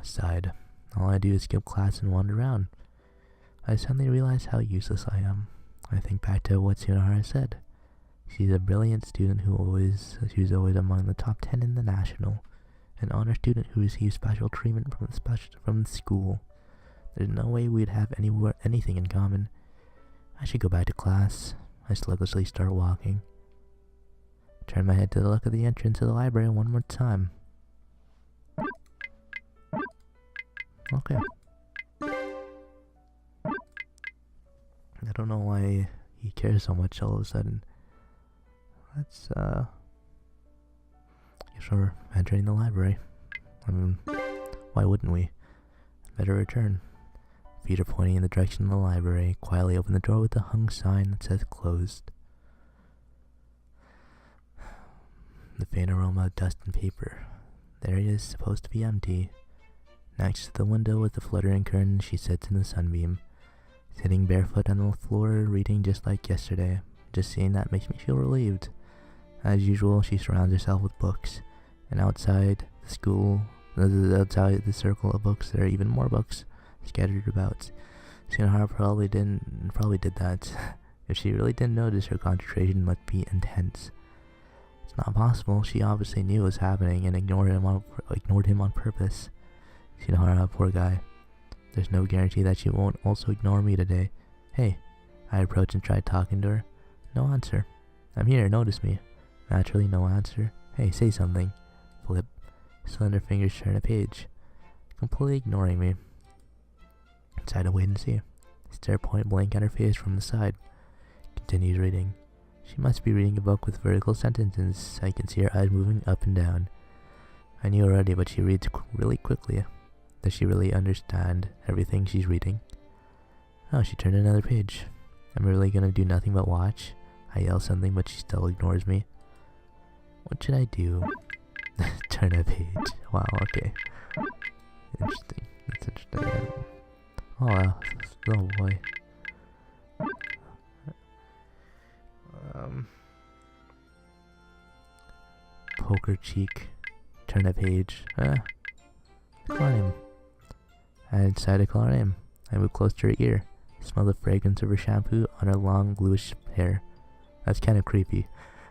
Sighed. All I do is skip class and wander around. I suddenly realize how useless I am. I think back to what Tsunahara said. She's a brilliant student she was always among the top 10 in the national. An honor student who receives special treatment from the school. There's no way we'd have anything in common. I should go back to class. I sluggishly start walking. Turn my head to look at the entrance of the library one more time. Okay. I don't know why he cares so much all of a sudden. Let's, guess we're entering the library. I mean, why wouldn't we? Better return. Feet are pointing in the direction of the library. Quietly open the door with a hung sign that says closed. The faint aroma of dust and paper. The area is supposed to be empty. Next to the window with the fluttering curtain, she sits in the sunbeam. Sitting barefoot on the floor, reading just like yesterday. Just seeing that makes me feel relieved. As usual, she surrounds herself with books. And outside the outside the circle of books, there are even more books scattered about. Tsunahara probably did that. If she really didn't notice, her concentration must be intense. It's not possible. She obviously knew what was happening and ignored him on purpose. Tsunahara, poor guy. There's no guarantee that she won't also ignore me today. Hey, I approached and tried talking to her. No answer. I'm here, notice me. Naturally, no answer. Hey, say something. Flip. Slender fingers turn a page. Completely ignoring me. Decide to wait and see. Stare point blank at her face from the side. Continues reading. She must be reading a book with vertical sentences. I can see her eyes moving up and down. I knew already, but she reads really quickly. Does she really understand everything she's reading? Oh, she turned another page. I'm really gonna do nothing but watch. I yell something, but she still ignores me. What should I do? Turn a page. Wow, okay. Interesting. That's interesting. Oh, wow. Oh boy. Poker cheek. Turn a page. Climb. I decided to call her name. I moved close to her ear. Smell the fragrance of her shampoo on her long bluish hair. That's kind of creepy.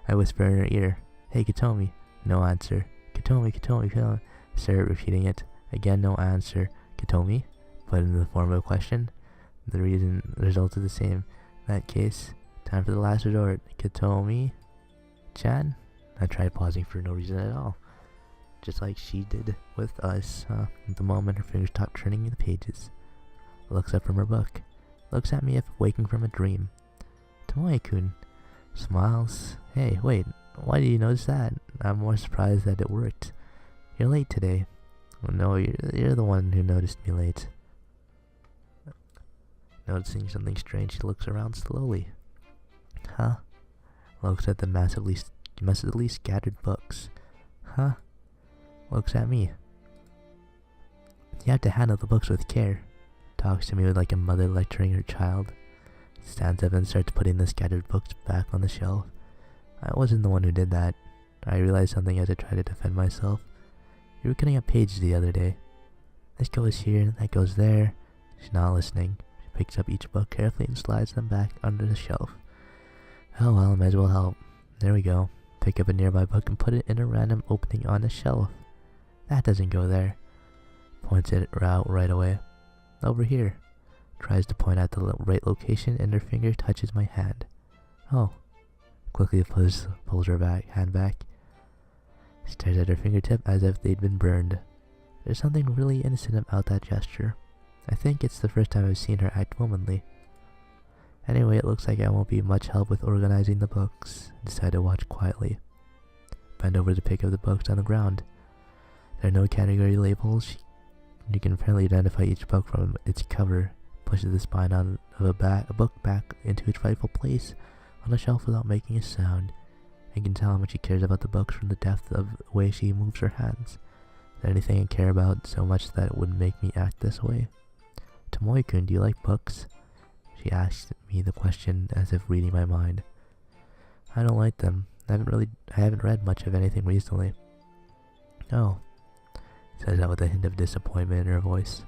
I whisper in her ear. Hey, Katomi. No answer. Katomi, Katomi, Katomi. Start repeating it. Again, no answer. Katomi? But in the form of a question. The result is the same. In that case, time for the last resort. Katomi-chan? I tried pausing for no reason at all. Just like she did with us. At the moment, her fingers stopped turning the pages. Looks up from her book. Looks at me as if waking from a dream. Tomoe-kun. Smiles. Hey, wait. Why did you notice that? I'm more surprised that it worked. You're late today. Oh, no, you're the one who noticed me late. Noticing something strange, she looks around slowly. Huh? Looks at the massively scattered books. Huh? Looks at me. You have to handle the books with care. Talks to me like a mother lecturing her child. Stands up and starts putting the scattered books back on the shelf. I wasn't the one who did that. I realized something as I tried to defend myself. You were cutting up pages the other day. This goes here, that goes there. She's not listening. She picks up each book carefully and slides them back under the shelf. Oh well, might as well help. There we go. Pick up a nearby book and put it in a random opening on the shelf. That doesn't go there. Points it out right away. Over here. Tries to point out the right location and her finger touches my hand. Oh. Quickly pulls her hand back. Stares at her fingertip as if they'd been burned. There's something really innocent about that gesture. I think it's the first time I've seen her act womanly. Anyway, it looks like I won't be much help with organizing the books. I decide to watch quietly. Bend over to pick up the books on the ground. There are no category labels. You can apparently identify each book from its cover. Pushes the spine of a book back into its rightful place on the shelf without making a sound. I can tell how much she cares about the books from the depth of the way she moves her hands. Is there anything I care about so much that it would make me act this way? Tomoe-kun, do you like books? She asked me the question as if reading my mind. I don't like them. I haven't read much of anything recently. Oh. says that with a hint of disappointment in her voice.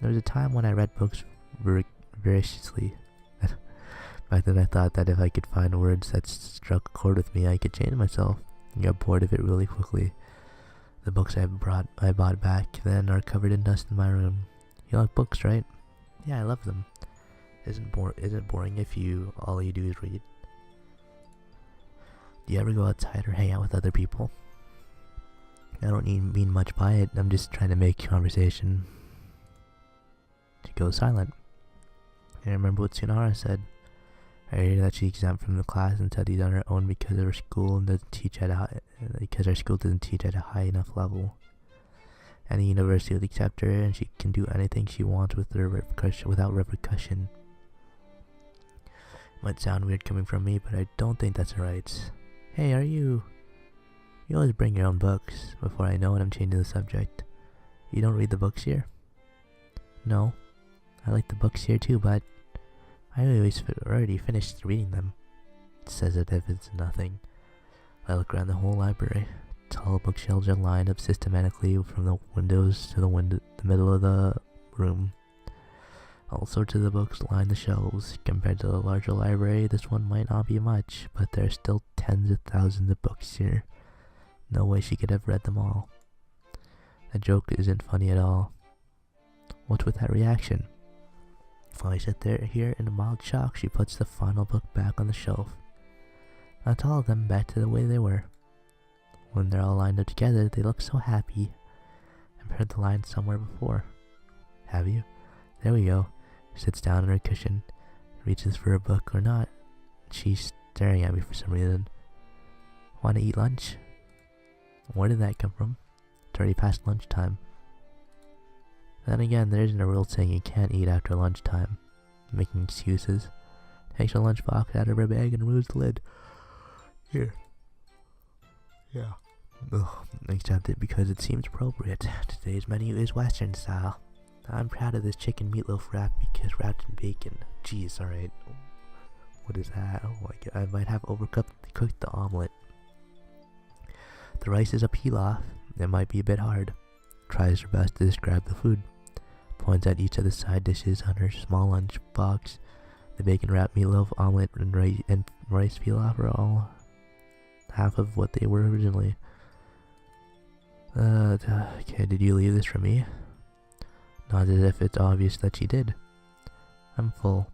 There was a time when I read books voraciously. Back then I thought that if I could find words that struck a chord with me, I could change myself and got bored of it really quickly. The books I bought back then are covered in dust in my room. You like books, right? Yeah, I love them. Isn't boring if all you do is read? Do you ever go outside or hang out with other people? I don't mean much by it. I'm just trying to make conversation. She goes silent. I remember what Tsunara said. I heard that she's exempt from the class and studies on her own because our school doesn't teach at a high enough level. Any university will accept her, and she can do anything she wants without repercussion. Might sound weird coming from me, but I don't think that's right. Hey, you always bring your own books. Before I know it, I'm changing the subject. You don't read the books here? No. I like the books here too, but I already finished reading them. It says it if it's nothing. I look around the whole library. Tall bookshelves are lined up systematically from the windows to the middle of the room. All sorts of the books line the shelves. Compared to the larger library, this one might not be much, but there are still tens of thousands of books here. No way she could have read them all. That joke isn't funny at all. What's with that reaction? While I sit here in a mild shock, she puts the final book back on the shelf. That's all of them back to the way they were. When they're all lined up together, they look so happy. I've heard the line somewhere before. Have you? There we go. She sits down on her cushion, reaches for a book or not. She's staring at me for some reason. Want to eat lunch? Where did that come from? It's already past lunchtime. Then again, there isn't a rule saying you can't eat after lunchtime. Making excuses. Takes her lunchbox out of her bag and removes the lid. Here. Yeah. Ugh, accept it because it seems appropriate. Today's menu is Western style. I'm proud of this chicken meatloaf wrap because wrapped in bacon. Jeez, alright. What is that? Oh my god, I might have cooked the omelet. The rice is a pilaf. It might be a bit hard. Tries her best to describe the food. Points at each of the side dishes on her small lunch box. The bacon wrapped meatloaf, omelet, and rice pilaf are all half of what they were originally. Okay, did you leave this for me? Not as if it's obvious that she did. I'm full.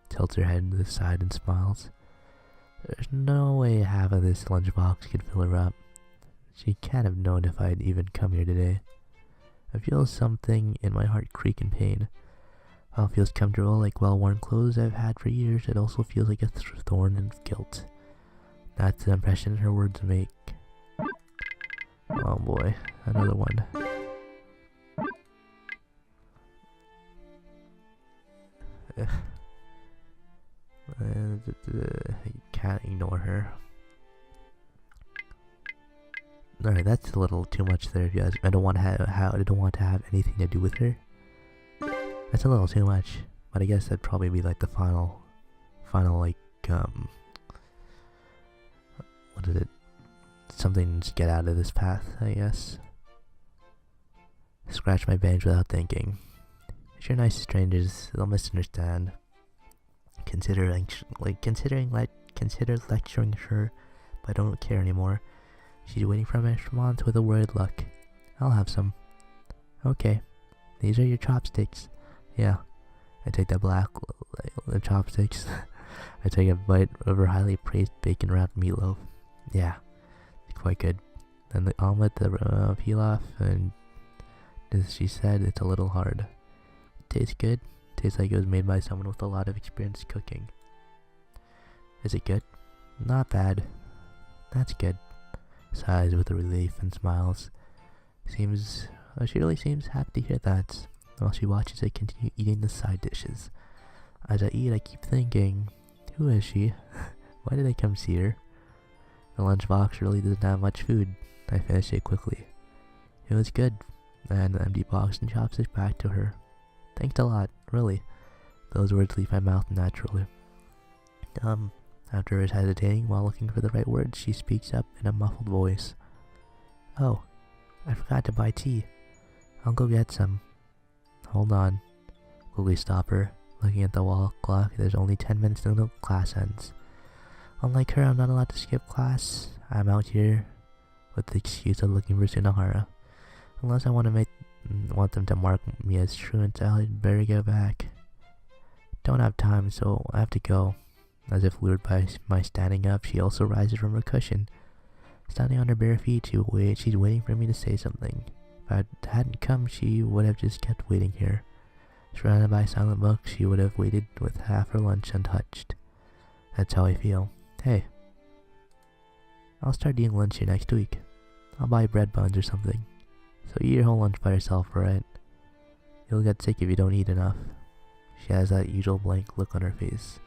Tilts her head to the side and smiles. There's no way half of this lunchbox could fill her up. She can't have known if I'd even come here today. I feel something in my heart creak in pain. While it feels comfortable like well-worn clothes I've had for years, it also feels like a thorn of guilt. That's the impression her words make. Oh boy, another one. You can't ignore her. Alright, that's a little too much there, guys. I don't want to have anything to do with her. That's a little too much, but I guess that'd probably be like the final like what is it? Something to get out of this path, I guess. Scratch my bangs without thinking. If you're nice to strangers, they'll misunderstand. Consider lecturing her, but I don't care anymore. She's waiting for my response with a word luck. I'll have some. Okay. These are your chopsticks. Yeah. I take the the chopsticks. I take a bite of her highly praised bacon wrapped meatloaf. Yeah. It's quite good. Then the omelet, the pilaf, and as she said, it's a little hard. Tastes good. Tastes like it was made by someone with a lot of experience cooking. Is it good? Not bad. That's good. Sighs with relief and smiles. She really seems happy to hear that. While she watches I continue eating the side dishes. As I eat, I keep thinking, who is she? Why did I come see her? The lunchbox really doesn't have much food. I finished it quickly. It was good. I hand the empty box and chopsticks back to her. Thanks a lot, really. Those words leave my mouth naturally. After hesitating while looking for the right words, she speaks up in a muffled voice. Oh, I forgot to buy tea. I'll go get some. Hold on. Quickly stop her. Looking at the wall clock, there's only 10 minutes until class ends. Unlike her, I'm not allowed to skip class. I'm out here with the excuse of looking for Tsunohara. Unless I want them to mark me as truant, I'd better get back. Don't have time, so I have to go. As if lured by my standing up, she also rises from her cushion. Standing on her bare feet, she's waiting for me to say something. If I hadn't come, she would have just kept waiting here. Surrounded by silent books, she would have waited with half her lunch untouched. That's how I feel. Hey, I'll start eating lunch here next week. I'll buy bread buns or something. So eat your whole lunch by yourself, alright? You'll get sick if you don't eat enough. She has that usual blank look on her face.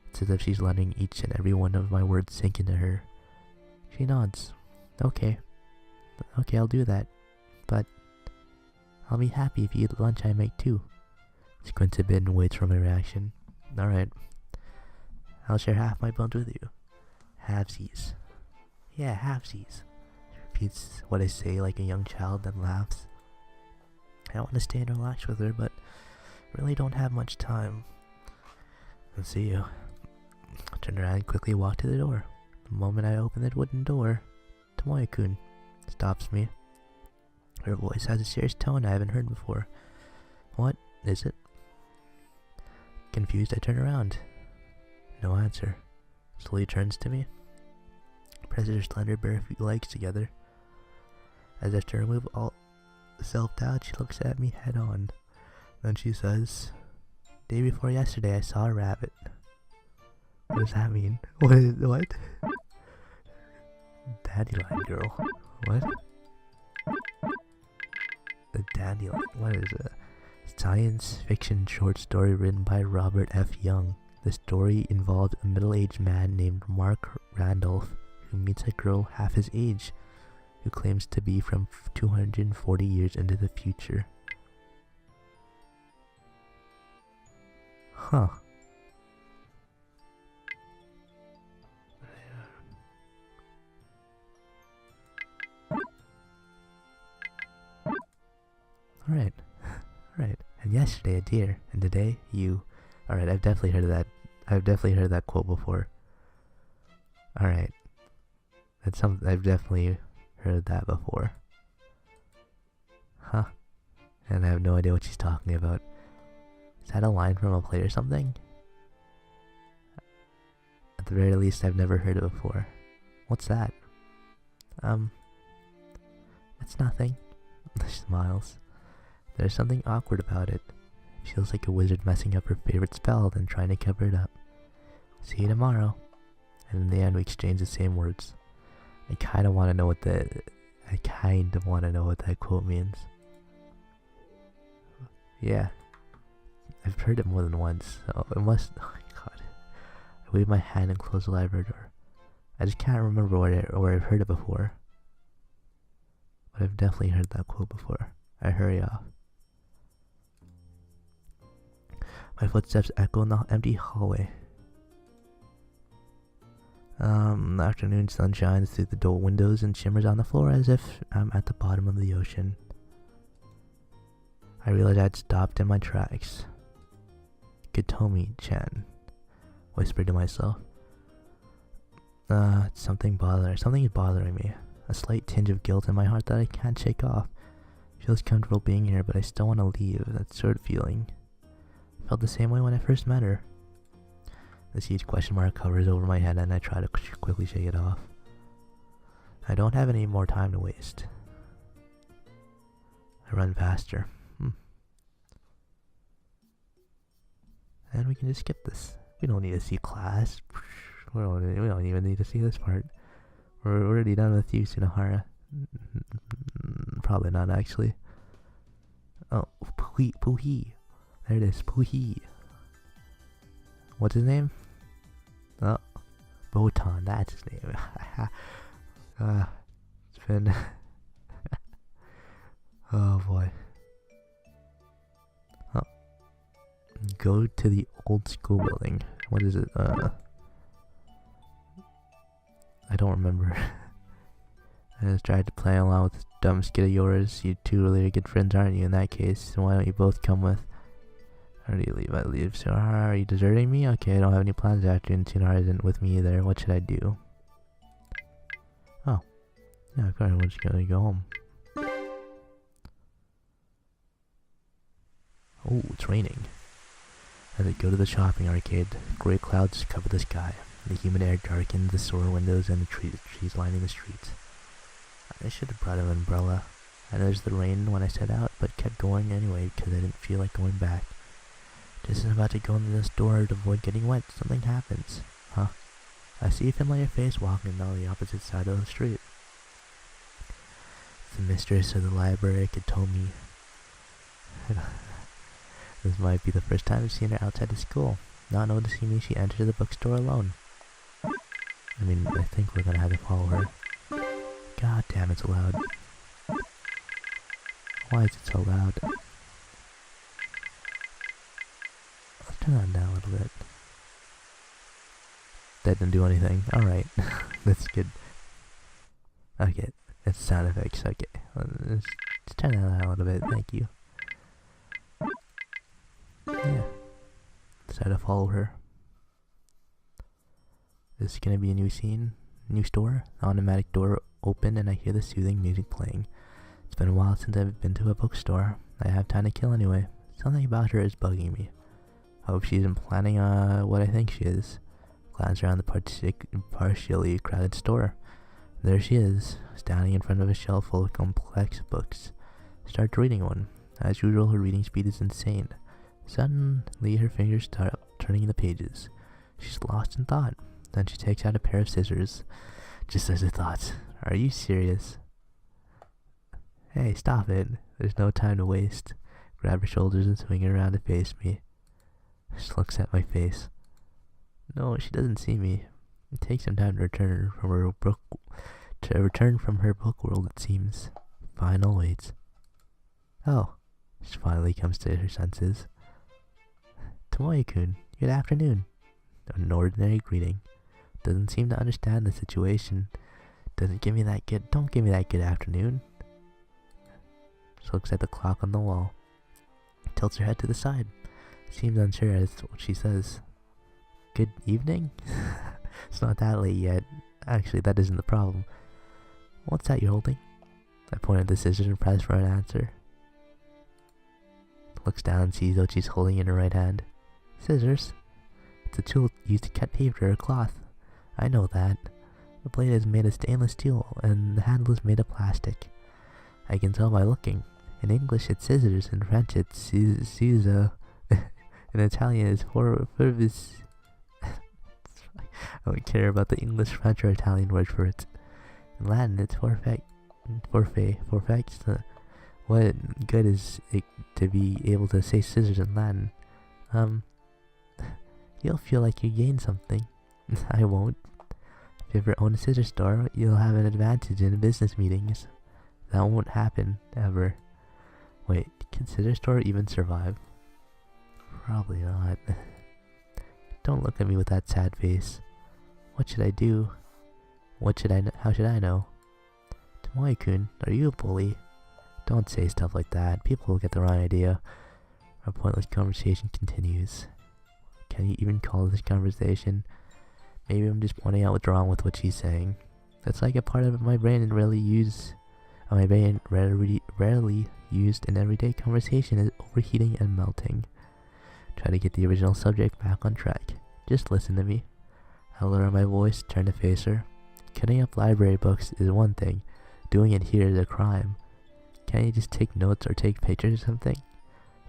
It's as if she's letting each and every one of my words sink into her. She nods. Okay, I'll do that. But I'll be happy if you eat the lunch I make too. She squints a bit and waits for my reaction. Alright. I'll share half my buns with you. Halvesies. Yeah, halvesies. She repeats what I say like a young child, then laughs. I want to stay and relax with her, but really don't have much time. I'll see you. I turn around and quickly walk to the door. The moment I open the wooden door, Tomoe-kun stops me. Her voice has a serious tone I haven't heard before. What is it? Confused, I turn around. No answer. Slowly turns to me. Presses her slender bare legs together. As if to remove all self-doubt, she looks at me head on. Then she says, "Day before yesterday, I saw a rabbit." What does that mean? What? Dandelion girl. What? The dandelion. What is it? Science fiction short story written by Robert F. Young. The story involved a middle-aged man named Mark Randolph who meets a girl half his age who claims to be from 240 years into the future. Huh. Alright. Alright. And yesterday a deer, and today you. Alright, I've definitely heard of that. I've definitely heard that quote before. Alright. I've definitely heard that before. Huh. And I have no idea what she's talking about. Is that a line from a play or something? At the very least, I've never heard it before. What's that? It's nothing. She smiles. There's something awkward about it. It feels like a wizard messing up her favorite spell, then trying to cover it up. See you tomorrow. And in the end, we exchange the same words. I kind of want to know what that quote means. Yeah. I've heard it more than once, so it must. Oh my god. I wave my hand and close the library door. I just can't remember where I've heard it before. But I've definitely heard that quote before. I hurry off. My footsteps echo in the empty hallway. The afternoon sun shines through the door windows and shimmers on the floor as if I'm at the bottom of the ocean. I realized I'd stopped in my tracks. Katomi-chan, whispered to myself. Something is bothering me. A slight tinge of guilt in my heart that I can't shake off. Feels comfortable being here, but I still want to leave. That sort of feeling. Felt the same way when I first met her. This huge question mark hovers over my head and I try to quickly shake it off. I don't have any more time to waste. I run past her. And we can just skip this. We don't need to see class. We don't even need to see this part. We're already done with you, Tsunohara. Probably not, actually. Oh, Puhi. There it is, Puhi. What's his name? Oh, Botan, that's his name. It's been... oh boy. Oh. Go to the old school building. What is it? I don't remember. I just tried to play along with this dumb skit of yours. You two really good friends, aren't you, in that case? So why don't you both come with? How do you leave? I leave. So are you deserting me? Okay, I don't have any plans after, and Tsunara isn't with me either. What should I do? Oh. Yeah, of course, we're just gonna go home. Oh, it's raining. As I go to the shopping arcade, gray clouds cover the sky. The humid air darkens the store windows and the trees lining the streets. I should have brought an umbrella. I noticed the rain when I set out, but kept going anyway because I didn't feel like going back. Just as I'm about to go into the store to avoid getting wet, something happens. Huh? I see a familiar face walking down the opposite side of the street. The mistress of the library had told me this might be the first time I've seen her outside of school. Not noticing me, she entered the bookstore alone. I mean, I think we're gonna have to follow her. God damn, it's loud. Why is it so loud? Let's turn that down a little bit. That didn't do anything. Alright. That's good. Okay. That's sound effects. Okay. Let's turn that down a little bit. Thank you. Yeah. Decided to follow her. This is gonna be a new scene. New store. The automatic door open and I hear the soothing music playing. It's been a while since I've been to a bookstore. I have time to kill anyway. Something about her is bugging me. I hope she isn't planning what I think she is. Glance around the partially crowded store. There she is, standing in front of a shelf full of complex books. Start reading one. As usual, her reading speed is insane. Suddenly, her fingers start turning the pages. She's lost in thought. Then she takes out a pair of scissors. Just as I thought. Are you serious? Hey, stop it. There's no time to waste. Grab her shoulders and swing her around to face me. She looks at my face. No, she doesn't see me. It takes some time to return from her book world, it seems. Fine, I'll wait. Oh, she finally comes to her senses. Tomoe-kun, good afternoon. An ordinary greeting. Doesn't seem to understand the situation. Don't give me that good afternoon. She looks at the clock on the wall. Tilts her head to the side. Seems unsure as to what she says. Good evening? It's not that late yet. Actually, that isn't the problem. What's that you're holding? I point at the scissors and press for an answer. Looks down and sees what she's holding in her right hand. Scissors? It's a tool used to cut paper or cloth. I know that. The blade is made of stainless steel and the handle is made of plastic. I can tell by looking. In English it's scissors, in French it's ciseaux. In Italian it's forvis. I don't care about the English, French, or Italian word for it. In Latin it's forfait. What good is it to be able to say scissors in Latin? You'll feel like you gained something. I won't. If you ever own a scissor store, you'll have an advantage in business meetings. That won't happen, ever. Wait, can scissor store even survive? Probably not. Don't look at me with that sad face. What should I do? How should I know? Tomoe-kun, are you a bully? Don't say stuff like that. People will get the wrong idea. Our pointless conversation continues. Can you even call this conversation? Maybe I'm just pointing out what's wrong with what she's saying. That's like a part of my brain rarely used in everyday conversation is overheating and melting. Try to get the original subject back on track. Just listen to me. I lower my voice, turn to face her. Cutting up library books is one thing. Doing it here is a crime. Can't you just take notes or take pictures or something?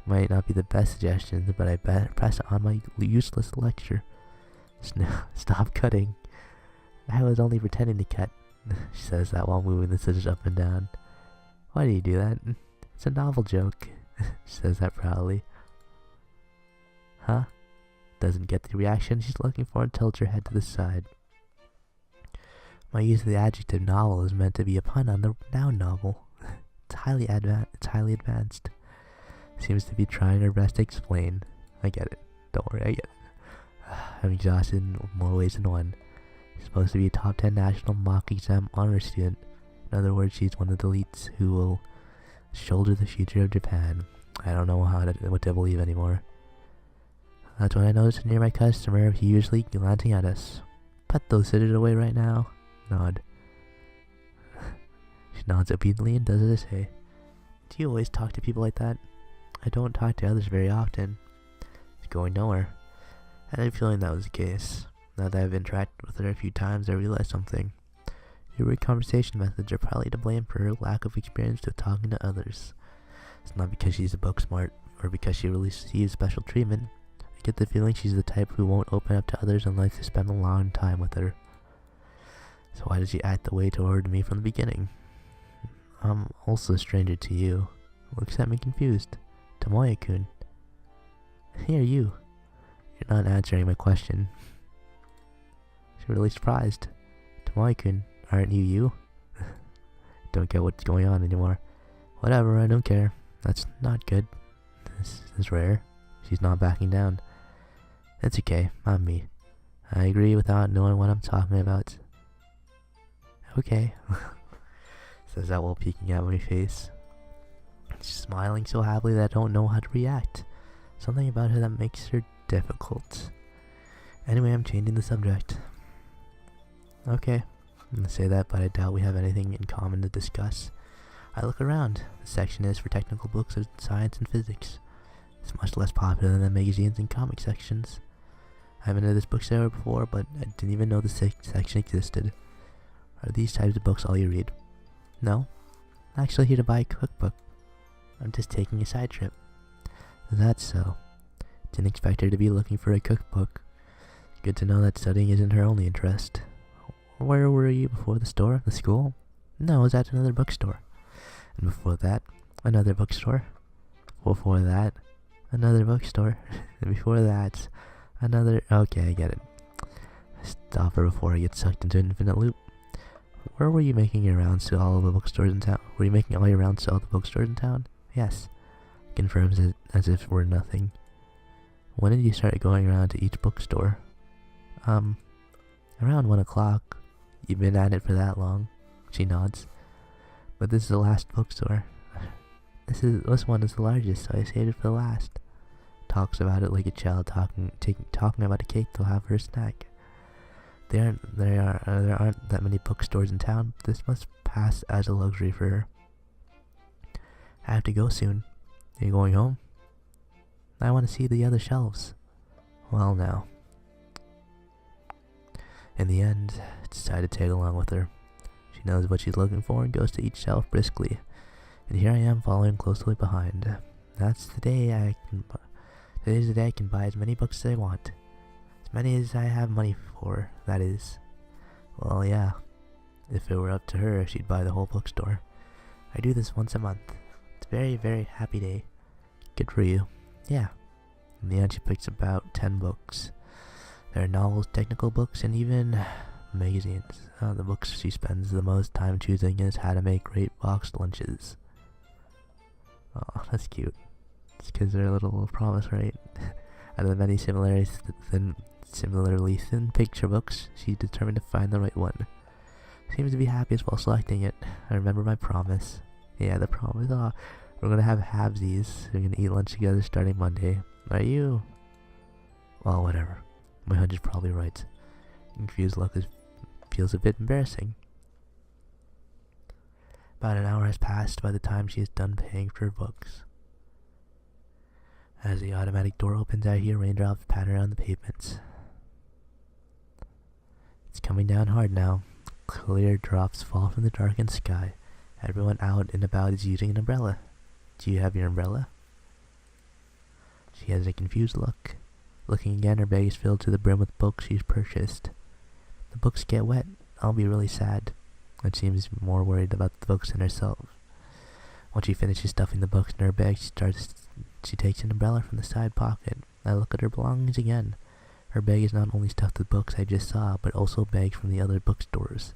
Might not be the best suggestions, but I better press on my useless lecture. Stop cutting. I was only pretending to cut. She says that while moving the scissors up and down. Why do you do that? It's a novel joke. She says that proudly. Huh? Doesn't get the reaction she's looking for and tilts her head to the side. My use of the adjective novel is meant to be a pun on the noun novel. It's highly advanced. Seems to be trying her best to explain. I get it. Don't worry, I get it. I'm exhausted in more ways than one. Supposed to be a top 10 national mock exam honor student. In other words, she's one of the elites who will shoulder the future of Japan. I don't know what to believe anymore. That's when I noticed a nearby customer usually glancing at us. Put those scissors away right now. Nod. She nods obediently and does as I say. Do you always talk to people like that? I don't talk to others very often. It's going nowhere. I had a feeling that was the case. Now that I've interacted with her a few times, I realized something. Your weird conversation methods are probably to blame for her lack of experience with talking to others. It's not because she's a book smart, or because she receives special treatment. I get the feeling she's the type who won't open up to others unless they spend a long time with her. So why did she act the way toward me from the beginning? I'm also a stranger to you. Looks at me confused. Tomoya-kun. Hey, are you? You're not answering my question. She's really surprised. Tomoya-kun, aren't you? Don't get what's going on anymore. Whatever, I don't care. That's not good. This is rare. She's not backing down. It's okay, not me. I agree without knowing what I'm talking about. Okay. Says that while peeking at my face. She's smiling so happily that I don't know how to react. Something about her that makes her difficult. Anyway, I'm changing the subject. Okay, I'm gonna say that, but I doubt we have anything in common to discuss. I look around. The section is for technical books of science and physics. It's much less popular than the magazines and comic sections. I haven't been to this bookstore before, but I didn't even know the section existed. Are these types of books all you read? No. I'm actually here to buy a cookbook. I'm just taking a side trip. That's so. Didn't expect her to be looking for a cookbook. Good to know that studying isn't her only interest. Where were you before the store? The school? No, I was at another bookstore. And before that, another bookstore. Before that, another bookstore. And before that, another... Okay, I get it. Stop her before I get sucked into an infinite loop. Where were you making your rounds to all of the bookstores in town? Were you making all your rounds to all the bookstores in town? Yes. Confirms it as if it were nothing. When did you start going around to each bookstore? Around 1 o'clock. You've been at it for that long. She nods. But this is the last bookstore. This one is the largest, so I saved it for the last. Talks about it like a child talking about a cake they'll have for a snack. There aren't that many bookstores in town. This must pass as a luxury for her. I have to go soon. Are you going home? I want to see the other shelves. Well, now. In the end, I decided to tag along with her. She knows what she's looking for and goes to each shelf briskly. And here I am following closely behind. Today's the day I can buy as many books as I want. As many as I have money for, that is. Well, yeah. If it were up to her, she'd buy the whole bookstore. I do this once a month. It's a very, very happy day. Good for you. Yeah. In the end, she picks about 10 books. There are novels, technical books, and even magazines. The books she spends the most time choosing is How to Make Great Boxed Lunches. Oh, that's cute. It's because they're a little promise, right? Out of the many similarly thin picture books, she determined to find the right one. Seems to be happiest while selecting it. I remember my promise. Yeah, the promise. Oh, we're gonna have halvesies. We're gonna eat lunch together starting Monday. Are you? Well, whatever. My hunch is probably right. Confused look feels a bit embarrassing. About an hour has passed by the time she is done paying for her books. As the automatic door opens, I hear raindrops patter on the pavements. It's coming down hard now. Clear drops fall from the darkened sky. Everyone out and about is using an umbrella. Do you have your umbrella? She has a confused look. Looking again, her bag is filled to the brim with books she's purchased. The books get wet. I'll be really sad. And seems more worried about the books than herself. Once she finishes stuffing the books in her bag, she takes an umbrella from the side pocket. I look at her belongings again. Her bag is not only stuffed with books I just saw, but also bags from the other bookstores.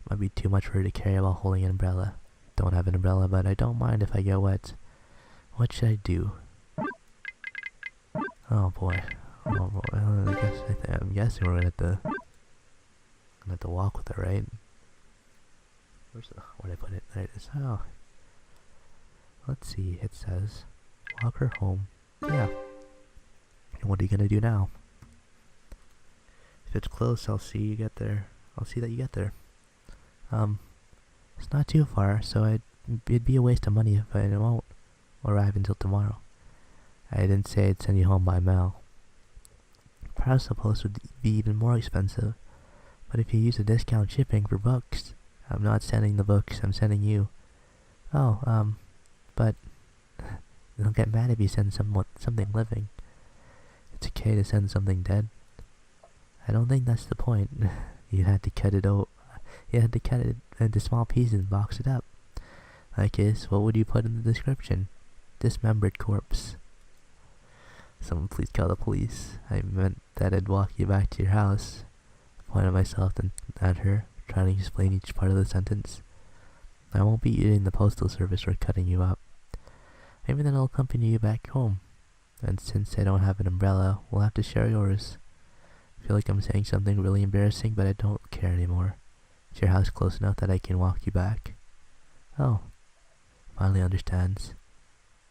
Might be too much for her to carry while holding an umbrella. Don't have an umbrella, but I don't mind if I get wet. What should I do? Oh boy. Oh boy. I'm guessing we're gonna have to walk with her, right? Where'd I put it? There it is. Oh. Let's see. It says, walk her home. Yeah. What are you gonna do now? If it's close, I'll see you get there. I'll see that you get there. It's not too far, so it'd be a waste of money if I won't arrive until tomorrow. I didn't say I'd send you home by mail. Perhaps the post would be even more expensive, but if you use a discount shipping for books, I'm not sending the books, I'm sending you. Oh, but don't get mad if you send something living. It's okay to send something dead. I don't think that's the point. You had to cut it into small pieces and box it up. Like this, what would you put in the description? Dismembered corpse. Someone please call the police. I meant that I'd walk you back to your house. I pointed myself at her, trying to explain each part of the sentence. I won't be using the postal service or cutting you up. Maybe then I'll accompany you back home. And since I don't have an umbrella, we'll have to share yours. I feel like I'm saying something really embarrassing, but I don't care anymore. Is your house close enough that I can walk you back? Oh. Finally understands.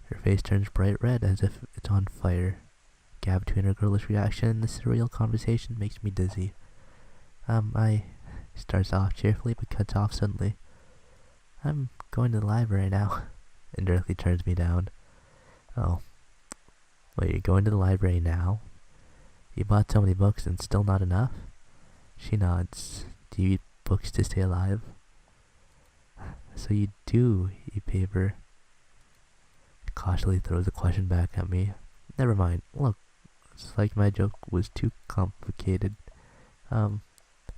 Her face turns bright red as if it's on fire. The gap between her girlish reaction and the surreal conversation makes me dizzy. Starts off cheerfully but cuts off suddenly. I'm going to the library now. Indirectly turns me down. Oh. Wait, you're going to the library now? You bought so many books and still not enough? She nods. Do you eat books to stay alive? So you do eat paper. Cautiously throws the question back at me. Never mind. Look, it's like my joke was too complicated.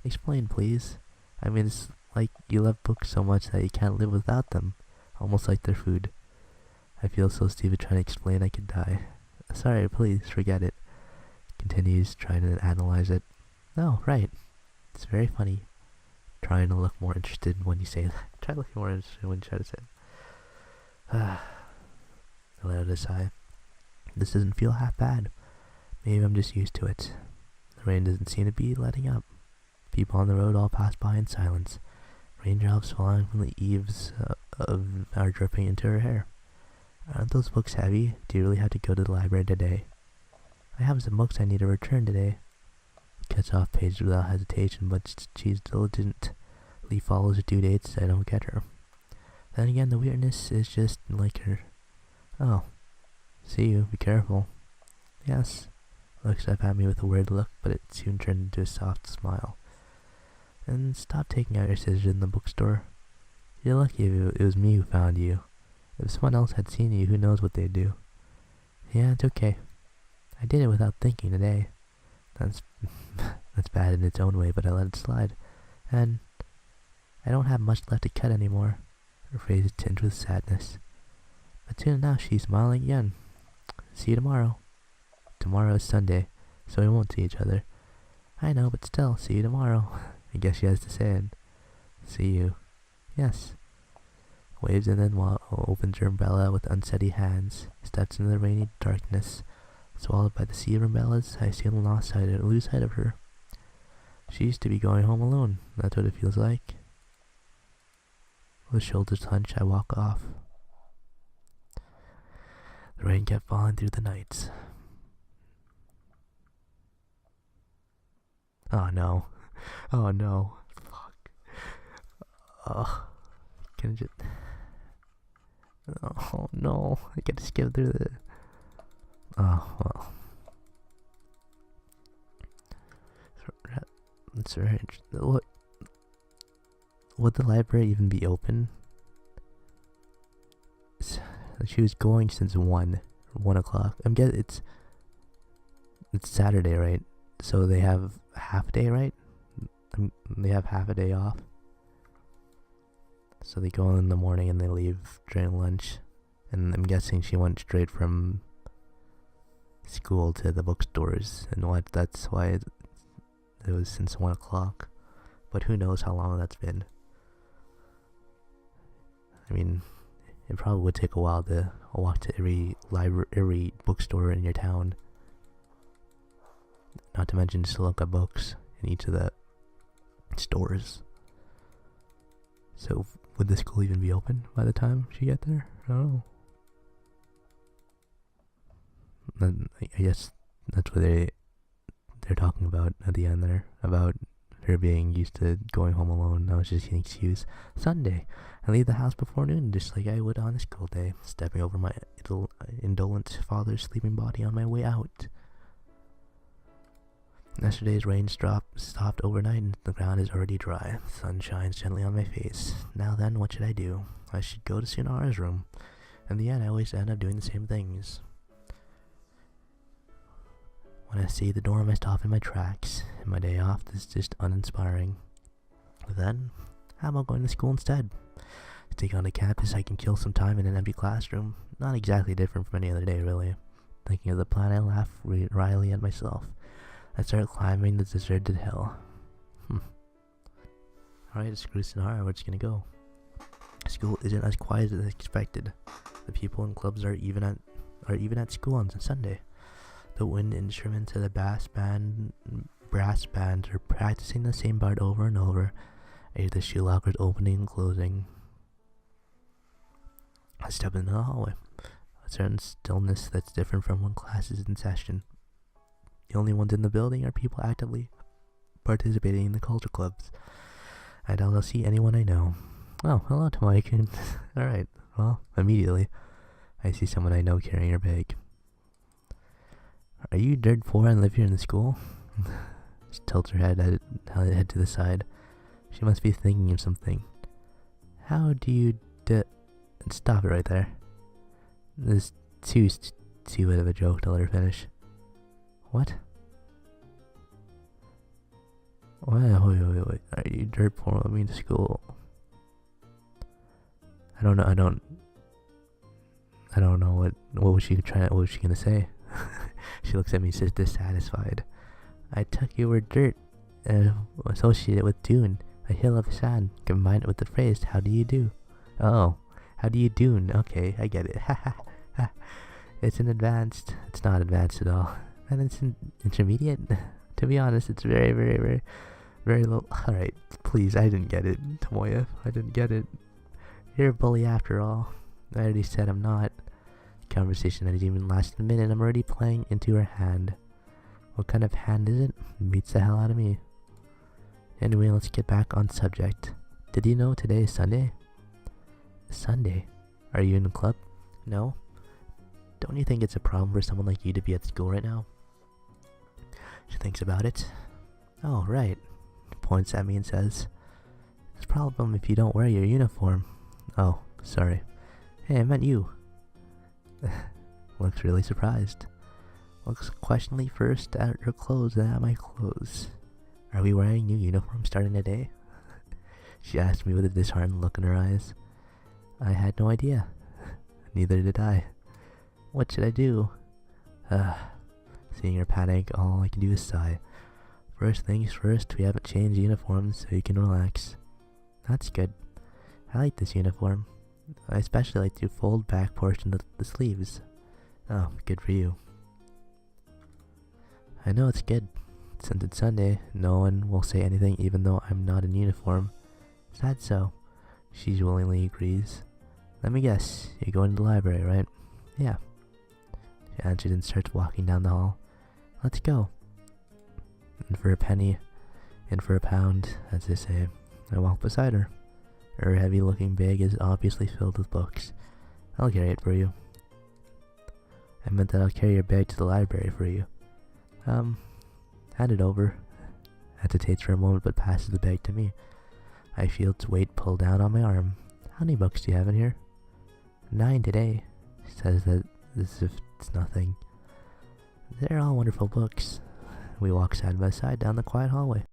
Explain please. I mean, it's like you love books so much that you can't live without them. Almost like they're food. I feel so stupid trying to explain I could die. Sorry, please, forget it. Continues, trying to analyze it. No, right. It's very funny. Trying to look more interested when you say that. Try looking more interested when you try to say it. I let out a sigh. This doesn't feel half bad. Maybe I'm just used to it. The rain doesn't seem to be letting up. People on the road all pass by in silence. Raindrops falling from the eaves are dripping into her hair. Aren't those books heavy? Do you really have to go to the library today? I have some books I need to return today. Cuts off pages without hesitation, but she's diligently follows her due dates. I don't get her. Then again, the weirdness is just like her. Oh. See you. Be careful. Yes. Looks up at me with a weird look, but it soon turned into a soft smile. And stop taking out your scissors in the bookstore. You're lucky if it was me who found you. If someone else had seen you, who knows what they'd do. Yeah, it's okay. I did it without thinking today. That's bad in its own way, but I let it slide. And I don't have much left to cut anymore. Her face is tinged with sadness. But soon enough, she's smiling again. See you tomorrow. Tomorrow is Sunday, so we won't see each other. I know, but still, see you tomorrow. I guess she has to say it. See you. Yes. Waves and then opens her umbrella with unsteady hands, steps into the rainy darkness. Swallowed by the sea of umbrellas, I soon lose sight of her. She used to be going home alone. That's what it feels like. With shoulders hunched, I walk off. The rain kept falling through the nights. Oh no. Oh no. Fuck. Oh. Can I just... Oh no. I gotta skip through the... Oh, well. That's very interesting. Would the library even be open? She was going since 1 o'clock. I'm guessing it's Saturday, right? So they have half a day, right? They have half a day off. So they go in the morning and they leave during lunch. And I'm guessing she went straight from school to the bookstores, and that's why it was since 1 o'clock. But who knows how long that's been. I mean, it probably would take a while to walk to every bookstore in your town. Not to mention just to look at books in each of the stores. So, would the school even be open by the time she get there? I don't know. Then I guess that's what they're talking about at the end there, about her being used to going home alone. That was just an excuse. Sunday, I leave the house before noon, just like I would on a school day, stepping over my indolent father's sleeping body on my way out. Yesterday's rain stopped overnight and the ground is already dry. The sun shines gently on my face. Now then, what should I do? I should go to Sunara's room. In the end, I always end up doing the same things. When I see the dorm, I stop in my tracks. And my day off is just uninspiring. Then, how about going to school instead? Sneak onto campus, I can kill some time in an empty classroom. Not exactly different from any other day, really. Thinking of the plan, I laugh wryly at myself. I start climbing the deserted hill. Alright, screw Sonara, we're just gonna go. School isn't as quiet as expected. The people in clubs are even at school on Sunday. The wind instruments of the brass band are practicing the same part over and over. I hear the shoe lockers opening and closing. I step into the hallway. A certain stillness that's different from when class is in session. The only ones in the building are people actively participating in the culture clubs. I doubt I'll see anyone I know. Oh, hello to Mike. Alright, well, immediately I see someone I know carrying her bag. Are you dirt poor and live here in the school? She tilts her head to the side. She must be thinking of something. How do you stop it right there. This is too bit of a joke to let her finish. What? Wait. Are you dirt poor? Let me to school. I don't know what was she gonna say? She looks at me dissatisfied. I took your word dirt and associate it with dune, a hill of sand, combine it with the phrase how do you do? Oh, how do you dune? Okay, I get it. It's not advanced at all. And it's intermediate. To be honest, it's very, very, very, very low. Alright, please, I didn't get it, Tomoya. I didn't get it. You're a bully after all. I already said I'm not. Conversation that even lasted a minute, I'm already playing into her hand. What kind of hand is it? Beats the hell out of me. Anyway, let's get back on subject. Did you know today is Sunday? Sunday? Are you in the club? No? Don't you think it's a problem for someone like you to be at school right now? She thinks about it. Oh, right. Points at me and says, it's a problem if you don't wear your uniform. Oh, sorry. Hey, I meant you. Looks really surprised. Looks questioningly first at her clothes then at my clothes. Are we wearing new uniforms starting today? She asked me with a disheartened look in her eyes. I had no idea. Neither did I. What should I do? Seeing her panic, all I can do is sigh. First things first, we haven't changed uniforms, so you can relax. That's good. I like this uniform. I especially like the fold back portion of the sleeves. Oh, good for you. I know it's good. Since it's Sunday, no one will say anything even though I'm not in uniform. Is that so? She willingly agrees. Let me guess, you're going to the library, right? Yeah. She answered and starts walking down the hall. Let's go. And for a penny, and for a pound, as they say, I walk beside her. Her heavy-looking bag is obviously filled with books. I'll carry it for you. I meant that I'll carry your bag to the library for you. Hand it over. Hesitates for a moment but passes the bag to me. I feel its weight pull down on my arm. How many books do you have in here? 9 today. She says that as if it's nothing. They're all wonderful books. We walk side by side down the quiet hallway.